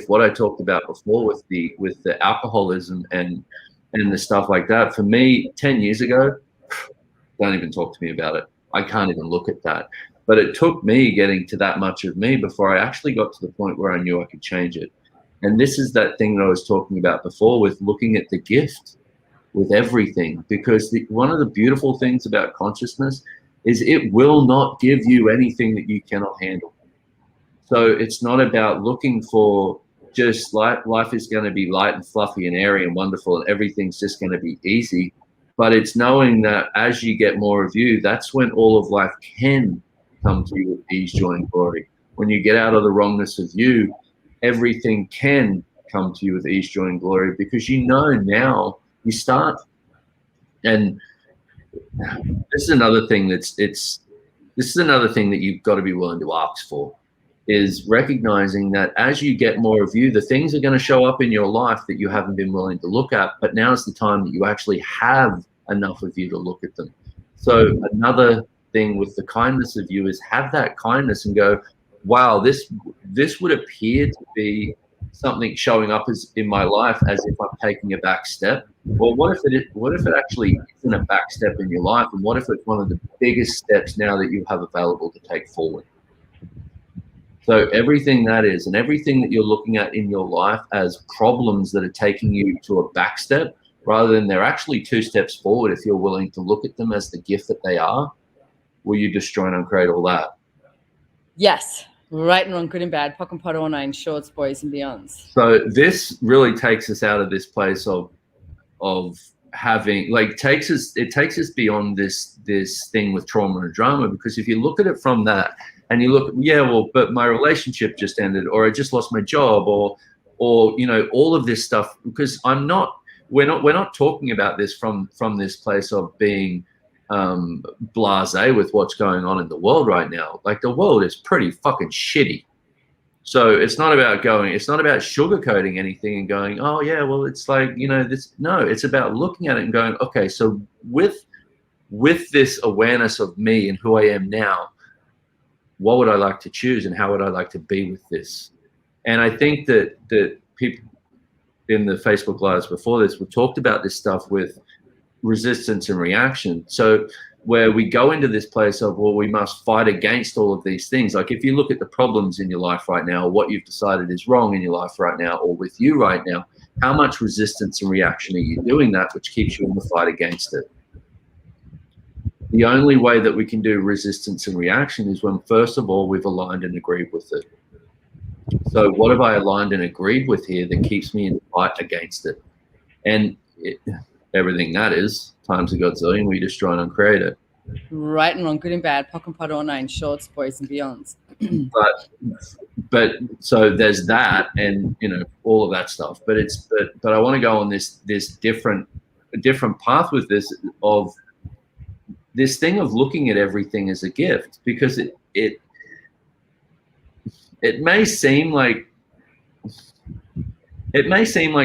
what I talked about before with the alcoholism and the stuff like that, for me, 10 years ago, don't even talk to me about it. I can't even look at that. But it took me getting to that much of me before I actually got to the point where I knew I could change it. And this is that thing that I was talking about before with looking at the gift with everything, because one of the beautiful things about consciousness is it will not give you anything that you cannot handle. So it's not about looking for just life is going to be light and fluffy and airy and wonderful and everything's just going to be easy. But it's knowing that as you get more of you, that's when all of life can come to you with ease, joy, and glory. When you get out of the wrongness of you, everything can come to you with ease, joy, and glory, because you know now you start. And this is another thing this is another thing that you've got to be willing to ask for, is recognizing that as you get more of you, the things are going to show up in your life that you haven't been willing to look at, but now's the time that you actually have enough of you to look at them. So another thing with the kindness of you is have that kindness and go, wow, this would appear to be something showing up as in my life as if I'm taking a back step. Well, what if it actually isn't a back step in your life, and what if it's one of the biggest steps now that you have available to take forward? So everything that is, and everything that you're looking at in your life as problems that are taking you to a back step, rather than they're actually 2 steps forward, if you're willing to look at them as the gift that they are, will you destroy and uncreate all that? Yes. Right and wrong, good and bad, pock and pot, all nine shorts, boys and beyonds. So this really takes us out of this place of having, like, it takes us beyond this thing with trauma and drama, because if you look at it from that and you look, yeah, well, but my relationship just ended, or I just lost my job, or you know, all of this stuff, because we're not talking about this from this place of being blasé with what's going on in the world right now. Like, the world is pretty fucking shitty. So it's not about sugarcoating anything and going, oh yeah, well, it's like, you know, this. No, it's about looking at it and going, okay, so with this awareness of me and who I am now, what would I like to choose, and how would I like to be with this? And I think that people in the Facebook Lives before this, we talked about this stuff with resistance and reaction. So where we go into this place of, well, we must fight against all of these things. Like, if you look at the problems in your life right now, what you've decided is wrong in your life right now, or with you right now, how much resistance and reaction are you doing that, which keeps you in the fight against it? The only way that we can do resistance and reaction is when, first of all, we've aligned and agreed with it. So what have I aligned and agreed with here that keeps me in the fight against it? And everything that is times a godzillion, we destroy and uncreate it. Right and wrong, good and bad, pock and pot, all nine shorts, boys and beyonds. but so there's that, and you know, all of that stuff. But I want to go on this different path with this, of this thing of looking at everything as a gift, because it may seem like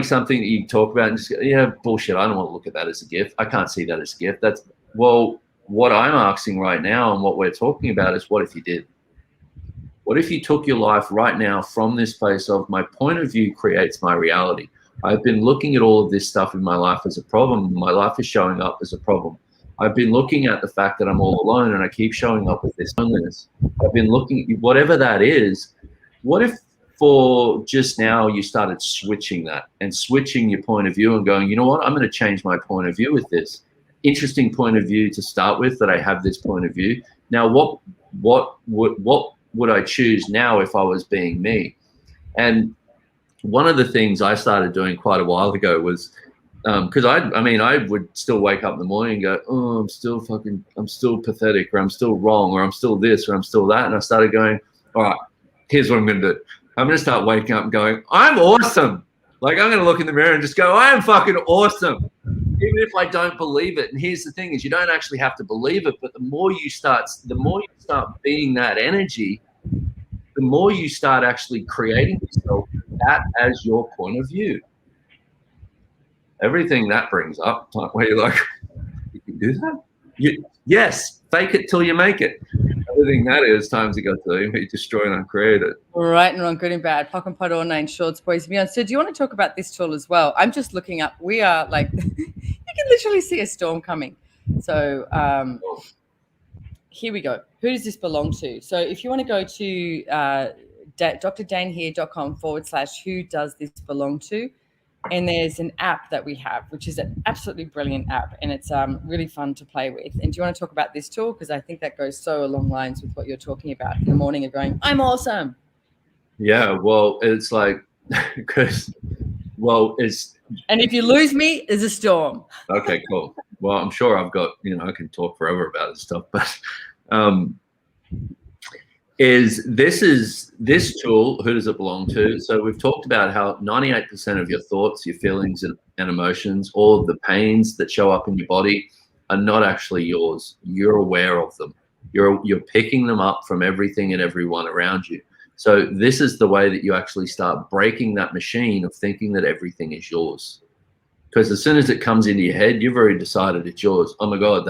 something that you talk about and just go, yeah, bullshit, I don't want to look at that as a gift. I can't see that as a gift. That's, well, what I'm asking right now and what we're talking about is, what if you did? What if you took your life right now from this place of, my point of view creates my reality. I've been looking at all of this stuff in my life as a problem. My life is showing up as a problem. I've been looking at the fact that I'm all alone and I keep showing up with this loneliness. I've been looking, whatever that is, what if for just now you started switching that and switching your point of view and going, you know what, I'm going to change my point of view with this. Interesting point of view to start with, that I have this point of view. Now, what would I choose now if I was being me? And one of the things I started doing quite a while ago was, because I would still wake up in the morning and go, oh, I'm still pathetic, or I'm still wrong, or I'm still this, or I'm still that. And I started going, all right, here's what I'm going to do. I'm going to start waking up and going, I'm awesome. Like, I'm going to look in the mirror and just go, I am fucking awesome. Even if I don't believe it. And here's the thing, is you don't actually have to believe it, but the more you start being that energy, the more you start actually creating yourself that as your point of view. Everything that brings up, where you're like, you can do that? Yes, fake it till you make it. Everything that is times it goes to you destroy and uncreate it. Right and wrong, good and bad, pock and pot, all nine shorts, boys and beyond. So do you want to talk about this tool as well? I'm just looking up. We are like, you can literally see a storm coming. So here we go. Who does this belong to? So if you want to go to drdanehere.com/who does this belong to? And there's an app that we have, which is an absolutely brilliant app, and it's really fun to play with. And do you want to talk about this tool? Because I think that goes so along lines with what you're talking about in the morning of going, I'm awesome. Yeah, well, it's like, because, well, it's. And if you lose me, there's a storm. Okay, cool. Well, I'm sure I've got, I can talk forever about this stuff, but is this tool, who does it belong to? So we've talked about how 98% of your thoughts, your feelings and emotions, all of the pains that show up in your body are not actually yours. You're aware of them. You're picking them up from everything and everyone around you. So this is the way that you actually start breaking that machine of thinking that everything is yours. Because as soon as it comes into your head, you've already decided it's yours. Oh my God,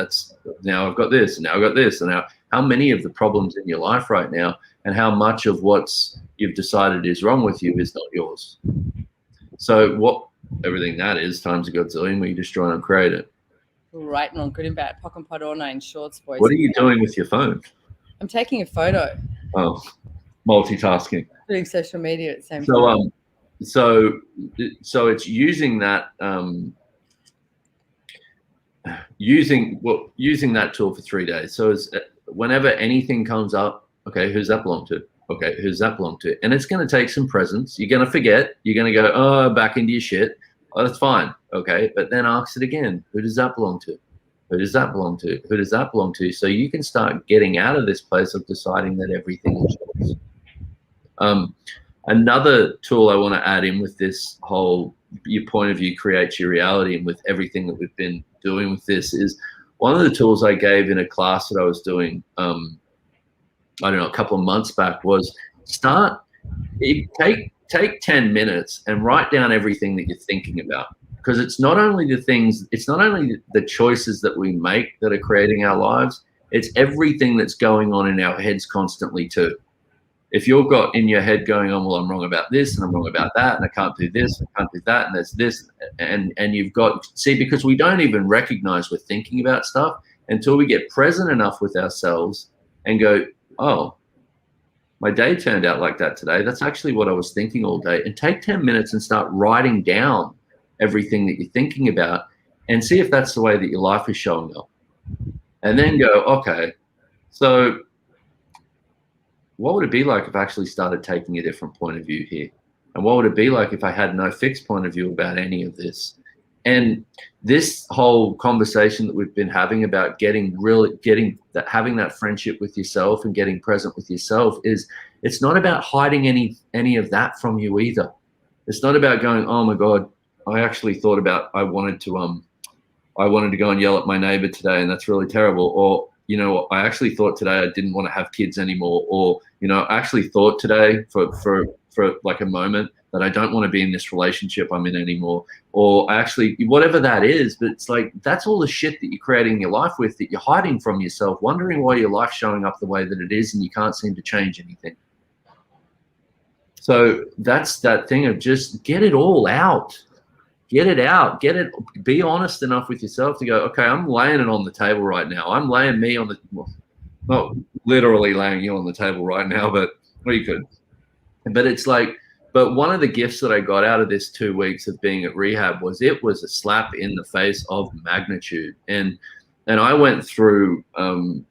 now I've got this, and now I've got this, and now how many of the problems in your life right now, and how much of what's you've decided is wrong with you is not yours. So what everything that is times a godzillion, where you just try and create it. Right and on, good and bad, pock and pot or nine shorts, boys. What are you doing with your phone? I'm taking a photo. Oh, multitasking. Doing social media at the same time. So it's using that using that tool for 3 days. So whenever anything comes up, okay, who's that belong to? Okay, who's that belong to? And it's going to take some presence. You're going to forget. You're going to go, oh, back into your shit. Oh, that's fine. Okay, but then ask it again. Who does that belong to? Who does that belong to? Who does that belong to? So you can start getting out of this place of deciding that everything is yours. Another tool I want to add in with this whole your point of view creates your reality, and with everything that we've been doing with this, is one of the tools I gave in a class that I was doing, I don't know, a couple of months back, was take 10 minutes and write down everything that you're thinking about. Because it's not only the choices that we make that are creating our lives, it's everything that's going on in our heads constantly too. If you've got in your head going on, well, I'm wrong about this and I'm wrong about that and I can't do this, I can't do that, and there's this, and you've got, see, because we don't even recognize we're thinking about stuff until we get present enough with ourselves and go, oh, my day turned out like that today. That's actually what I was thinking all day. And take 10 minutes and start writing down everything that you're thinking about and see if that's the way that your life is showing up. And then go, okay, so what would it be like if I actually started taking a different point of view here? And what would it be like if I had no fixed point of view about any of this? And this whole conversation that we've been having about having that friendship with yourself and getting present with yourself it's not about hiding any of that from you either. It's not about going, oh my God, I actually thought about, I wanted to go and yell at my neighbor today, and that's really terrible. Or, you know, I actually thought today I didn't want to have kids anymore. Or, you know, I actually thought today for like a moment that I don't want to be in this relationship I'm in anymore. Or I actually, whatever that is, but it's like, that's all the shit that you're creating your life with, that you're hiding from yourself, wondering why your life's showing up the way that it is and you can't seem to change anything. So that's that thing of just get it all out. Get it out. Be honest enough with yourself to go, okay, I'm laying it on the table right now. I'm laying me on the, well, not literally laying you on the table right now, but well, you could. But it's like, but one of the gifts that I got out of this 2 weeks of being at rehab was it was a slap in the face of magnitude. And I went through 5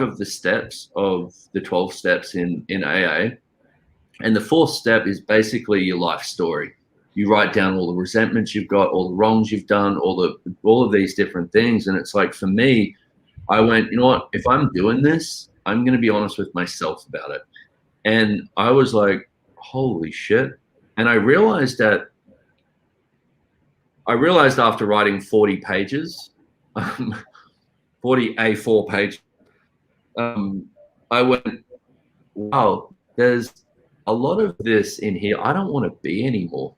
of the steps of the 12 steps in AA. And the 4th step is basically your life story. You write down all the resentments you've got, all the wrongs you've done, all of these different things. And it's like, for me, I went, you know what, if I'm doing this, I'm going to be honest with myself about it. And I was like, holy shit. And I realized after writing 40 pages, 40 A4 pages, I went, wow, there's a lot of this in here I don't want to be anymore.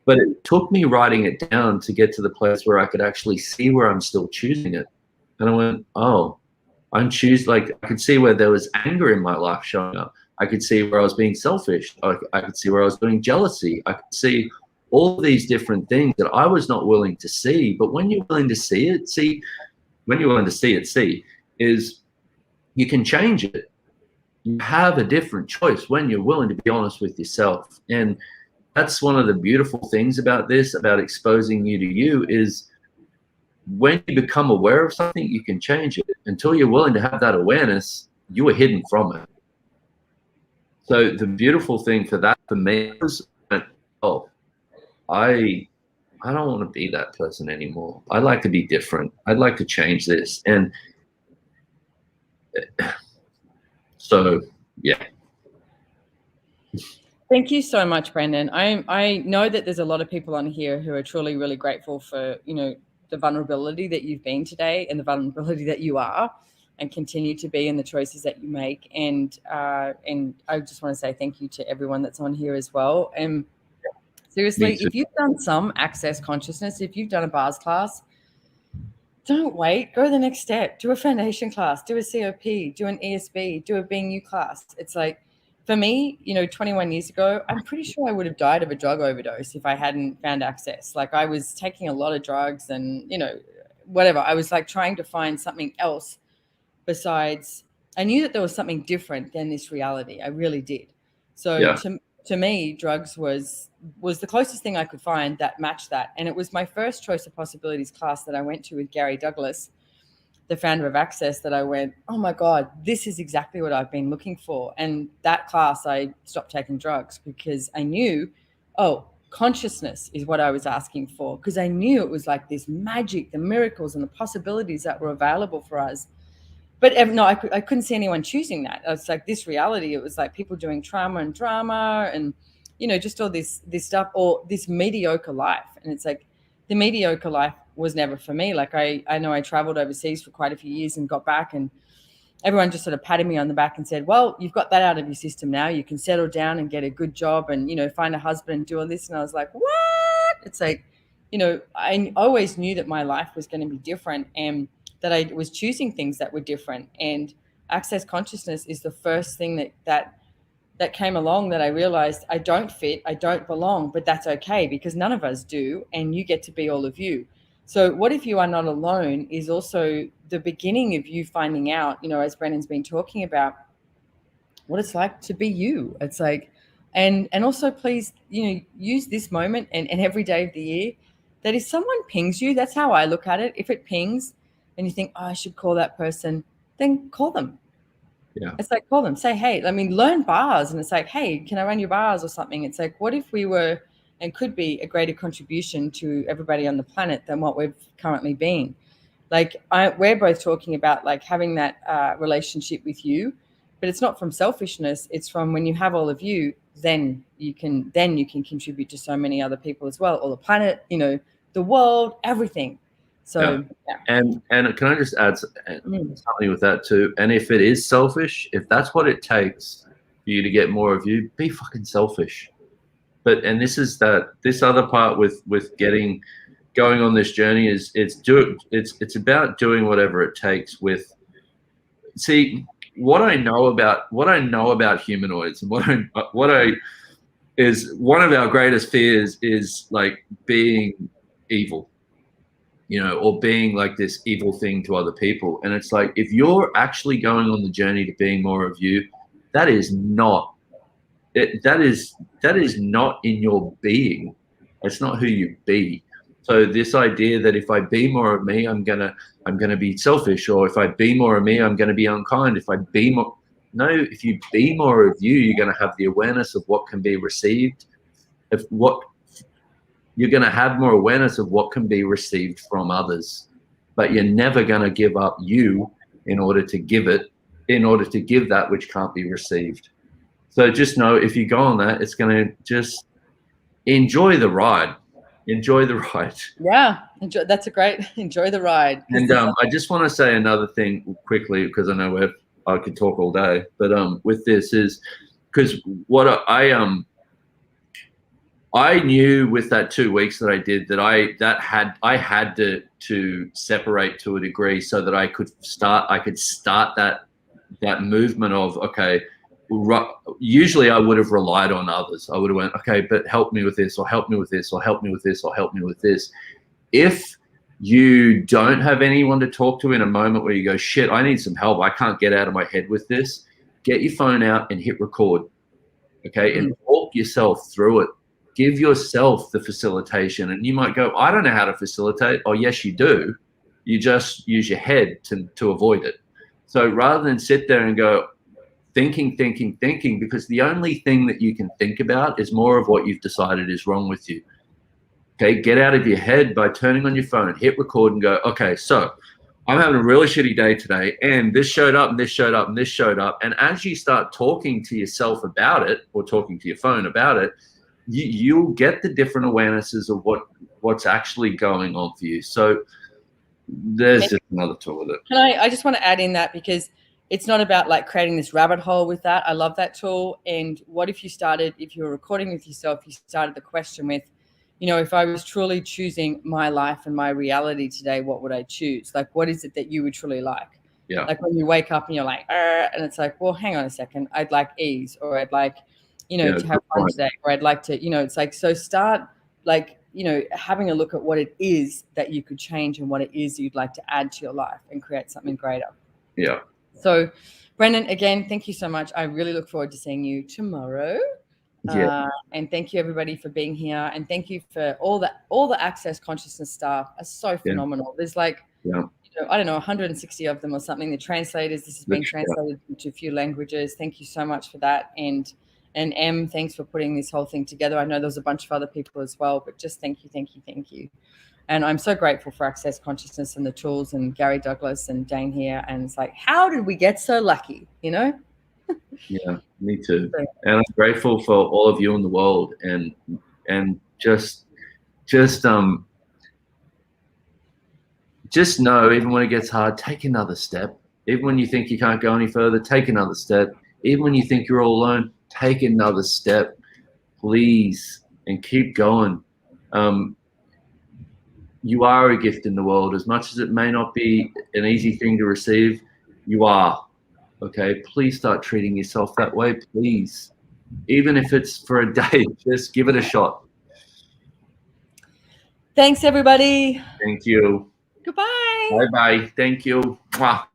But it took me writing it down to get to the place where I could actually see where I'm still choosing it. And I went, oh, I could see where there was anger in my life showing up. I could see where I was being selfish. I could see where I was doing jealousy. I could see all these different things that I was not willing to see. But when you're willing to see it, is you can change it. You have a different choice when you're willing to be honest with yourself. And that's one of the beautiful things about this, about exposing you to you, is when you become aware of something, you can change it. Until you're willing to have that awareness, you are hidden from it. So the beautiful thing for that, for me, was, oh, I I don't want to be that person anymore. I'd like to be different. I'd like to change this. And so, yeah. Thank you so much, Brendon. I know that there's a lot of people on here who are truly really grateful for, you know, the vulnerability that you've been today and the vulnerability that you are and continue to be in the choices that you make. And I just want to say thank you to everyone that's on here as well. And seriously, if you've done some access consciousness, if you've done a bars class, don't wait. Go to the next step. Do a foundation class. Do a COP. Do an ESB. Do a Being You class. It's like, for me, you know, 21 years ago, I'm pretty sure I would have died of a drug overdose if I hadn't found access. Like, I was taking a lot of drugs and, you know, whatever. I was like trying to find something else besides. I knew that there was something different than this reality. I really did. So Yeah. to me, drugs was the closest thing I could find that matched that. And it was my first choice of possibilities class that I went to with Gary Douglas, the founder of Access, that I went, oh my God, this is exactly what I've been looking for. And that class, I stopped taking drugs because I knew, oh, consciousness is what I was asking for, because I knew it was like this magic, the miracles and the possibilities that were available for us. But no, I couldn't see anyone choosing that. It's like this reality. It was like people doing trauma and drama and, you know, just all this stuff, or this mediocre life. And it's like the mediocre life was never for me. Like I know I traveled overseas for quite a few years and got back, and everyone just sort of patted me on the back and said, well, you've got that out of your system now. You can settle down and get a good job and, you know, find a husband and do all this. And I was like, what? It's like, you know, I always knew that my life was going to be different and that I was choosing things that were different. And access consciousness is the first thing that came along that I realized I don't fit, I don't belong, but that's okay because none of us do. And you get to be all of you. So what if you are not alone is also the beginning of you finding out, you know, as Brendon's been talking about, what it's like to be you. It's like, and also please, you know, use this moment and every day of the year that if someone pings you, that's how I look at it. If it pings and you think, oh, I should call that person, then call them. Yeah. It's like, call them, say, hey, I mean, learn bars. And it's like, hey, can I run your bars or something? It's like, what if we were and could be a greater contribution to everybody on the planet than what we've currently been? Like we're both talking about like having that relationship with you, but it's not from selfishness. It's from when you have all of you, then you can contribute to so many other people as well, or the planet, you know, the world, everything. So, yeah. And can I just add something with that too? And if it is selfish, if that's what it takes for you to get more of you, be fucking selfish. But and this is this other part with going on this journey is it's about doing whatever it takes with. See, what I know about humanoids and what I is one of our greatest fears is like being evil, you know, or being like this evil thing to other people. And it's like, if you're actually going on the journey to being more of you, that is not not in your being. It's not who you be. So this idea that if I be more of me, I'm gonna be selfish, or if I be more of me, I'm gonna be unkind. If I be more, no, if you be more of you, you're gonna have the awareness of what can be received. You're gonna have more awareness of what can be received from others, but you're never gonna give up you in order to give that which can't be received. So just know, if you go on that, it's gonna just enjoy the ride. Enjoy the ride. Yeah, that's a great enjoy the ride. And I just want to say another thing quickly, because I know I could talk all day, but with this is because what I knew with that 2 weeks that I did that I had to separate to a degree so that I could start that movement of, okay, usually I would have relied on others. I would have went, okay, but help me with this, or help me with this, or help me with this, or help me with this. If you don't have anyone to talk to in a moment where you go, shit, I need some help, I can't get out of my head with this, get your phone out and hit record, okay, and walk yourself through it. Give yourself the facilitation. And you might go, I don't know how to facilitate. Oh, yes, you do. You just use your head to avoid it. So rather than sit there and go, thinking, because the only thing that you can think about is more of what you've decided is wrong with you. Okay, get out of your head by turning on your phone, hit record and go, okay, so I'm having a really shitty day today, and this showed up and this showed up and this showed up. And as you start talking to yourself about it, or talking to your phone about it, you'll get the different awarenesses of what's actually going on for you. So there's just another tool with it. And I just want to add in that, because it's not about like creating this rabbit hole with that. I love that tool. And what if you were recording with yourself, you started the question with, you know, if I was truly choosing my life and my reality today, what would I choose? Like, what is it that you would truly like? Yeah. Like when you wake up and you're like, and it's like, well, hang on a second. I'd like ease, or I'd like, you know, to have fun today, or I'd like to, you know, it's like, so start like, you know, having a look at what it is that you could change and what it is you'd like to add to your life and create something greater. Yeah. So, Brendon, again, thank you so much. I really look forward to seeing you tomorrow. Yeah. And thank you everybody for being here, and thank you for all the Access Consciousness staff are so phenomenal. There's like, you know, I don't know, 160 of them or something. The translators, this has been translated into a few languages. Thank you so much for that. And Em, thanks for putting this whole thing together. I know there's a bunch of other people as well, but just thank you. And I'm so grateful for Access Consciousness and the tools, and Gary Douglas and Dane here. And it's like, how did we get so lucky, you know? Yeah, me too. And I'm grateful for all of you in the world, and just know, even when it gets hard, take another step. Even when you think you can't go any further, take another step. Even when you think you're all alone, take another step, please, and keep going. You are a gift in the world. As much as it may not be an easy thing to receive, you are. Okay, please start treating yourself that way, please. Even if it's for a day, just give it a shot. Thanks, everybody. Thank you. Goodbye. Bye-bye. Thank you. Mwah.